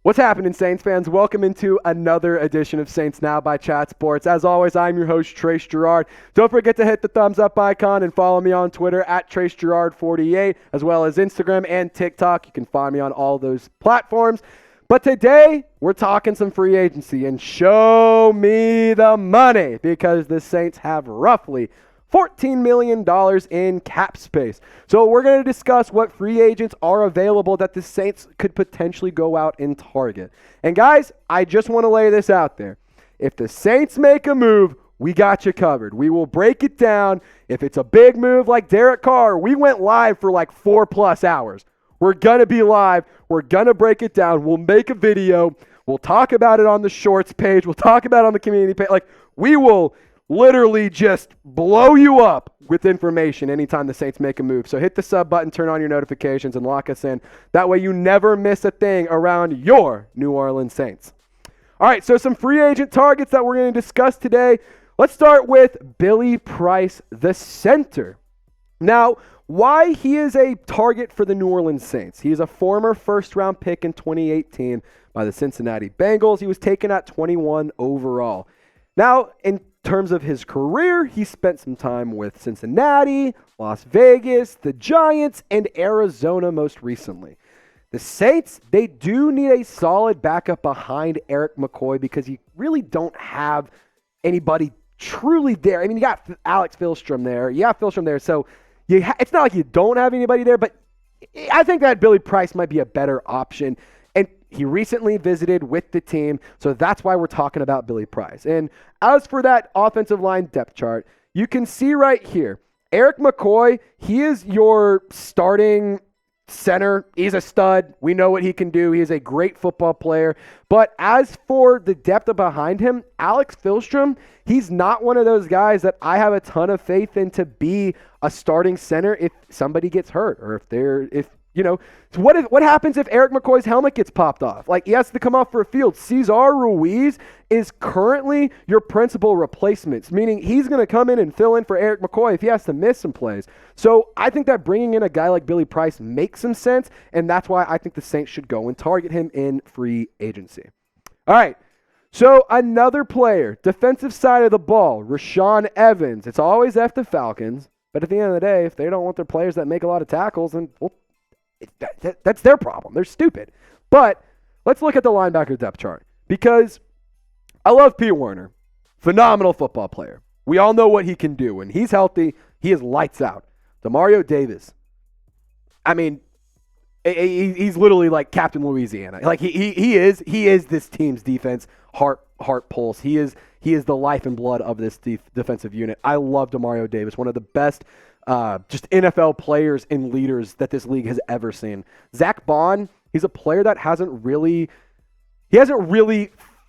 What's happening, Saints fans? Welcome into another edition of Saints Now by Chat Sports. As always, I'm your host, Trace Gerard. Don't forget to hit the thumbs up icon and follow me on Twitter at TraceGerard48, as well as Instagram and TikTok. You can find me on all those platforms. But today, we're talking some free agency, and show me the money, because the Saints have roughly $14 million in cap space. So we're going to discuss what free agents are available that the Saints could potentially go out and target. And guys, I just want to lay this out there. If the Saints make a move, we got you covered. We will break it down. If it's a big move like Derek Carr, we went live for like 4+ hours. We're going to be live. We're going to break it down. We'll make a video. We'll talk about it on the shorts page. We'll talk about it on the community page. Like, we will literally just blow you up with information anytime the Saints make a move. So hit the sub button, turn on your notifications, and lock us in. That way you never miss a thing around your New Orleans Saints. All right, so some free agent targets that we're going to discuss today. Let's start with Billy Price, the center. Now, why he is a target for the New Orleans Saints. He is a former first-round pick in 2018 by the Cincinnati Bengals. He was taken at 21 overall. Now, in terms of his career, he spent some time with Cincinnati, Las Vegas, the Giants, and Arizona most recently. The Saints, they do need a solid backup behind Erik McCoy because you really don't have anybody truly there. I mean, you got Alex Filstrom there. You have Filstrom there, so it's not like you don't have anybody there, but I think that Billy Price might be a better option. And he recently visited with the team, so that's why we're talking about Billy Price. And as for that offensive line depth chart, you can see right here, Erik McCoy, he is your starting center. He's a stud. We know what he can do. He is a great football player. But as for the depth behind him, Alex Filstrom, he's not one of those guys that I have a ton of faith in to be a starting center if somebody gets hurt or so what happens if Erik McCoy's helmet gets popped off? Like, he has to come off for a field. Cesar Ruiz is currently your principal replacement, meaning he's going to come in and fill in for Erik McCoy if he has to miss some plays. So I think that bringing in a guy like Billy Price makes some sense, and that's why I think the Saints should go and target him in free agency. All right, so another player, defensive side of the ball, Rashaan Evans. It's always F the Falcons, but at the end of the day, if they don't want their players that make a lot of tackles, then that's their problem. They're stupid. But let's look at the linebacker depth chart, because I love Pete Werner. Phenomenal football player. We all know what he can do. When he's healthy, he is lights out. Demario Davis, I mean, he's literally like Captain Louisiana. Like he is this team's defense heart pulse. He is the life and blood of this defensive unit. I love Demario Davis, one of the best just NFL players and leaders that this league has ever seen. Zach Bond, he's a player that hasn't really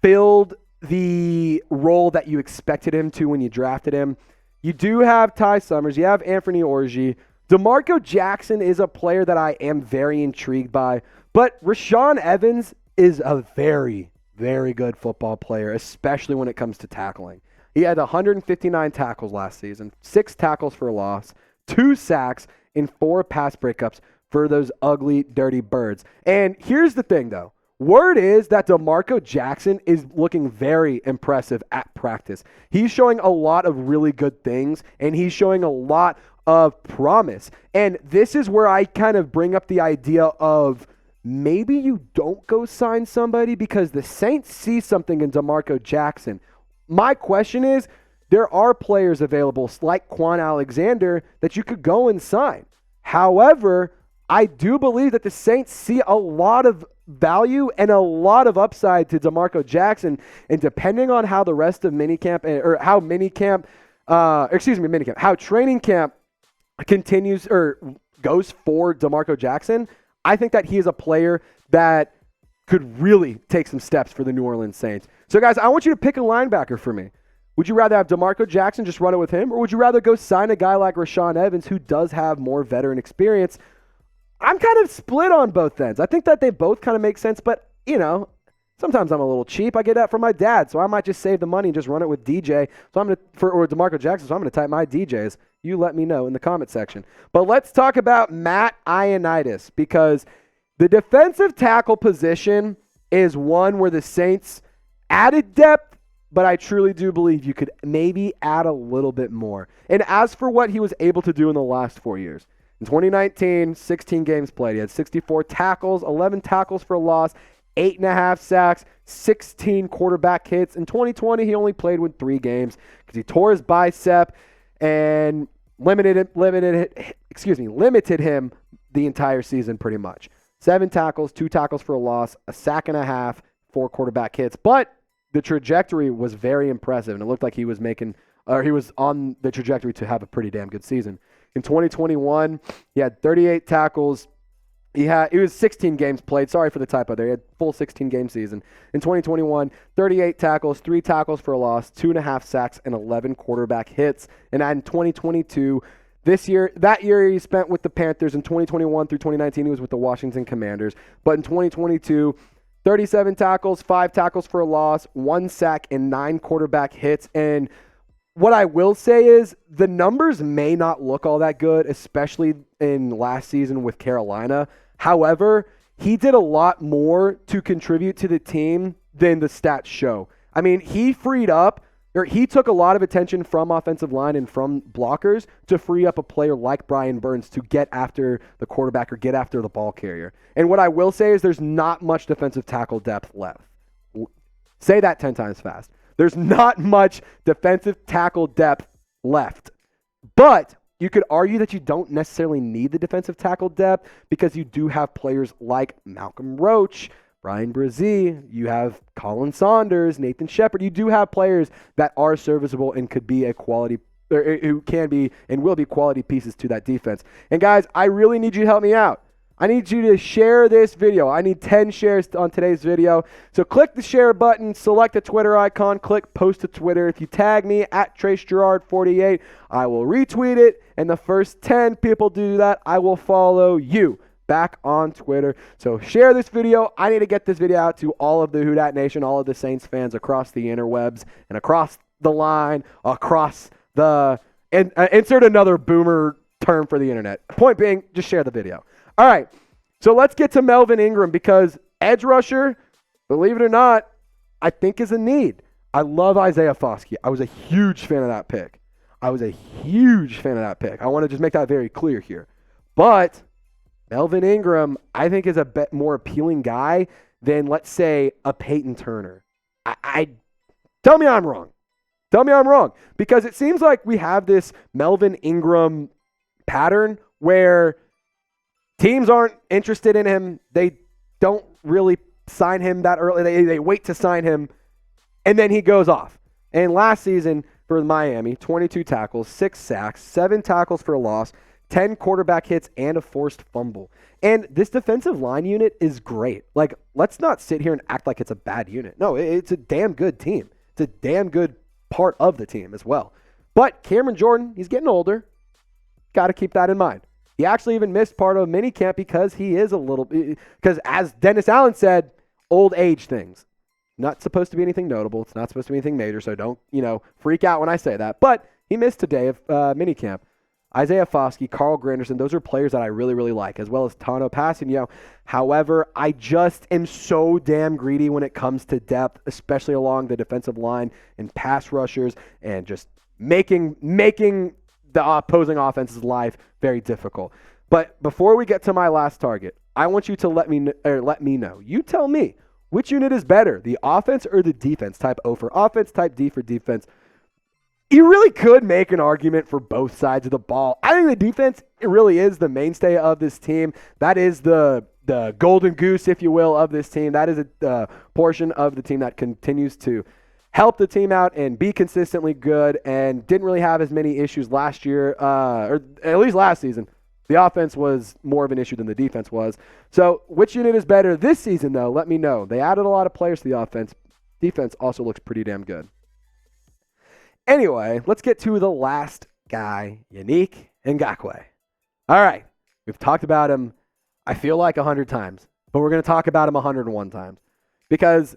filled the role that you expected him to when you drafted him. You do have Ty Summers, you have Anthony Orji. DeMarco Jackson is a player that I am very intrigued by, but Rashaan Evans is a very, very good football player, especially when it comes to tackling. He had 159 tackles last season, 6 tackles for loss, 2 sacks, and 4 pass breakups for those ugly, dirty birds. And here's the thing, though. Word is that DeMarco Jackson is looking very impressive at practice. He's showing a lot of really good things, and he's showing a lot of promise. And this is where I kind of bring up the idea of maybe you don't go sign somebody because the Saints see something in DeMarco Jackson. My question is, there are players available like Quan Alexander that you could go and sign. However, I do believe that the Saints see a lot of value and a lot of upside to DeMarco Jackson, and depending on how the rest of how training camp continues or goes for DeMarco Jackson, I think that he is a player that could really take some steps for the New Orleans Saints. So guys, I want you to pick a linebacker for me. Would you rather have DeMarco Jackson, just run it with him, or would you rather go sign a guy like Rashaan Evans who does have more veteran experience? I'm kind of split on both ends. I think that they both kind of make sense, but, sometimes I'm a little cheap. I get that from my dad, so I might just save the money and just run it with DJ. Or DeMarco Jackson, so I'm going to type my DJs. You let me know in the comment section. But let's talk about Matt Ioannidis, because the defensive tackle position is one where the Saints added depth, but I truly do believe you could maybe add a little bit more. And as for what he was able to do in the last 4 years, in 2019, 16 games played. He had 64 tackles, 11 tackles for a loss, 8.5 sacks, 16 quarterback hits. In 2020, he only played with 3 games because he tore his bicep and limited him the entire season pretty much. 7 tackles, 2 tackles for a loss, a sack and a half, 4 quarterback hits. But the trajectory was very impressive, and it looked like he was on the trajectory to have a pretty damn good season. In 2021, he had 38 tackles. It was 16 games played. Sorry for the typo there. He had full 16-game season. In 2021, 38 tackles, 3 tackles for a loss, 2.5 sacks, and 11 quarterback hits. And in 2022, that year he spent with the Panthers. In 2021 through 2019, he was with the Washington Commanders. But in 2022, 37 tackles, 5 tackles for a loss, 1 sack, and 9 quarterback hits. And what I will say is the numbers may not look all that good, especially in last season with Carolina. However, he did a lot more to contribute to the team than the stats show. I mean, he took a lot of attention from offensive line and from blockers to free up a player like Brian Burns to get after the quarterback or get after the ball carrier. And what I will say is there's not much defensive tackle depth left. Say that 10 times fast. There's not much defensive tackle depth left. But you could argue that you don't necessarily need the defensive tackle depth because you do have players like Malcolm Roach, Bryan Bresee, you have Khalen Saunders, Nathan Shepard. You do have players that are serviceable and could be who can be and will be quality pieces to that defense. And guys, I really need you to help me out. I need you to share this video. I need 10 shares on today's video. So click the share button, select the Twitter icon, click post to Twitter. If you tag me at TraceGerard48, I will retweet it. And the first 10 people do that, I will follow you back on Twitter. So share this video. I need to get this video out to all of the Who Dat Nation, all of the Saints fans across the interwebs and across the line, insert another boomer term for the internet. Point being, just share the video. All right, so let's get to Melvin Ingram because edge rusher, believe it or not, I think is a need. I love Isaiah Foskey. I was a huge fan of that pick. I want to just make that very clear here. But Melvin Ingram, I think, is a bit more appealing guy than, let's say, a Payton Turner. Tell me I'm wrong. Because it seems like we have this Melvin Ingram pattern where teams aren't interested in him. They don't really sign him that early. They wait to sign him, and then he goes off. And last season for Miami, 22 tackles, 6 sacks, 7 tackles for a loss, 10 quarterback hits, and a forced fumble. And this defensive line unit is great. Like, let's not sit here and act like it's a bad unit. No, it's a damn good team. It's a damn good part of the team as well. But Cameron Jordan, he's getting older. Got to keep that in mind. He actually even missed part of minicamp because as Dennis Allen said, old age things. Not supposed to be anything notable. It's not supposed to be anything major, so don't, freak out when I say that. But he missed today of minicamp. Isaiah Foskey, Carl Granderson, those are players that I really, really like, as well as Tano Passanio. However, I just am so damn greedy when it comes to depth, especially along the defensive line and pass rushers and just making the opposing offense's life very difficult. But before we get to my last target, I want you to let me know. You tell me, which unit is better, the offense or the defense? Type O for offense, type D for defense. You really could make an argument for both sides of the ball. I think the defense, it really is the mainstay of this team. That is the golden goose, if you will, of this team. That is a portion of the team that continues to help the team out and be consistently good and didn't really have as many issues last year, or at least last season. The offense was more of an issue than the defense was. So which unit is better this season, though? Let me know. They added a lot of players to the offense. Defense also looks pretty damn good. Anyway, let's get to the last guy, Yannick Ngakoue. All right, we've talked about him, I feel like 100 times, but we're going to talk about him 101 times because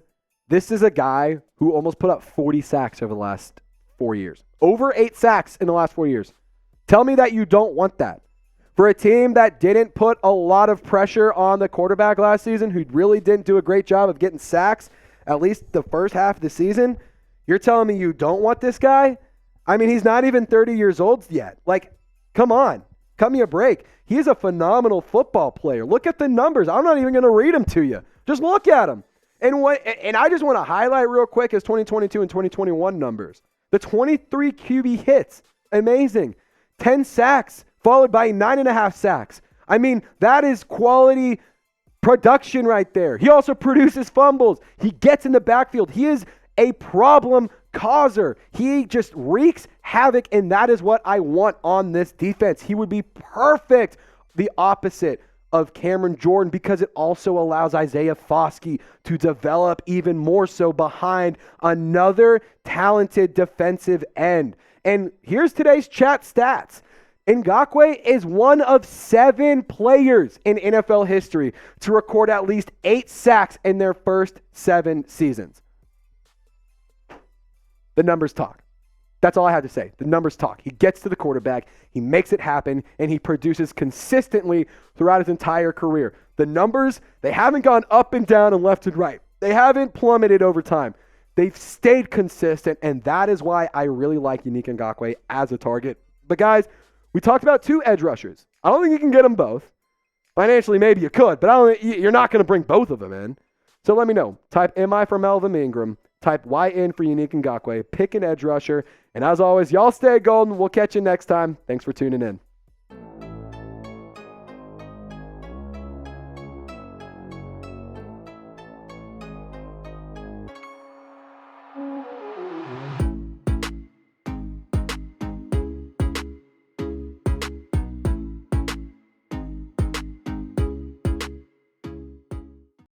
this is a guy who almost put up 40 sacks over the last 4 years. Over 8 sacks in the last 4 years. Tell me that you don't want that. For a team that didn't put a lot of pressure on the quarterback last season, who really didn't do a great job of getting sacks, at least the first half of the season, you're telling me you don't want this guy? I mean, he's not even 30 years old yet. Like, come on. Cut me a break. He is a phenomenal football player. Look at the numbers. I'm not even going to read them to you. Just look at them. And I just want to highlight real quick his 2022 and 2021 numbers. The 23 QB hits. Amazing. 10 sacks, followed by 9.5 sacks. I mean, that is quality production right there. He also produces fumbles. He gets in the backfield. He is a problem causer. He just wreaks havoc, and that is what I want on this defense. He would be perfect, the opposite of Cameron Jordan, because it also allows Isaiah Foskey to develop even more so behind another talented defensive end. And here's today's chat stats. Ngakoue is one of 7 players in NFL history to record at least 8 sacks in their first 7 seasons. The numbers talk. That's all I have to say. The numbers talk. He gets to the quarterback, he makes it happen, and he produces consistently throughout his entire career. The numbers, they haven't gone up and down and left and right. They haven't plummeted over time. They've stayed consistent, and that is why I really like Yannick Ngakoue as a target. But guys, we talked about 2 edge rushers. I don't think you can get them both. Financially, maybe you could, but you're not going to bring both of them in. So let me know. Type MI for Melvin Ingram. Type YN for Yannick Ngakoue. Pick an edge rusher. And as always, y'all stay golden. We'll catch you next time. Thanks for tuning in.